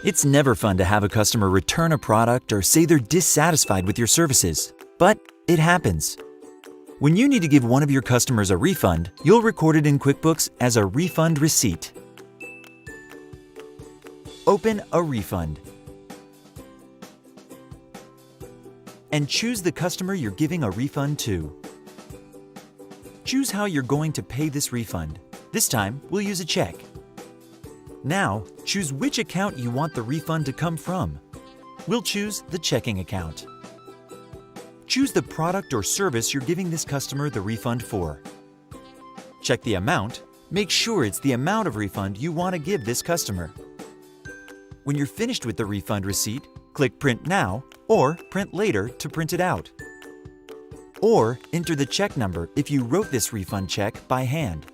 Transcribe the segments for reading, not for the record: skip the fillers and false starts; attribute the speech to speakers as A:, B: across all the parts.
A: It's never fun to have a customer return a product or say they're dissatisfied with your services, but it happens. When you need to give one of your customers a refund, you'll record it in QuickBooks as a refund receipt. Open a refund and choose the customer you're giving a refund to. Choose how you're going to pay this refund. This time, we'll use a check. Now, choose which account you want the refund to come from. We'll choose the checking account. Choose the product or service you're giving this customer the refund for. Check the amount. Make sure it's the amount of refund you want to give this customer. When you're finished with the refund receipt, click Print Now or Print Later to print it out. Or enter the check number if you wrote this refund check by hand.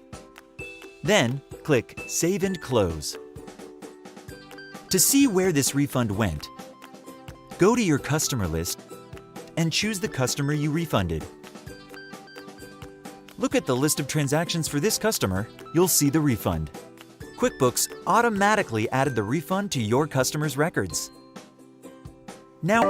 A: Then, click Save and Close. To see where this refund went, go to your customer list and choose the customer you refunded. Look at the list of transactions for this customer. You'll see the refund. QuickBooks automatically added the refund to your customer's records. Now,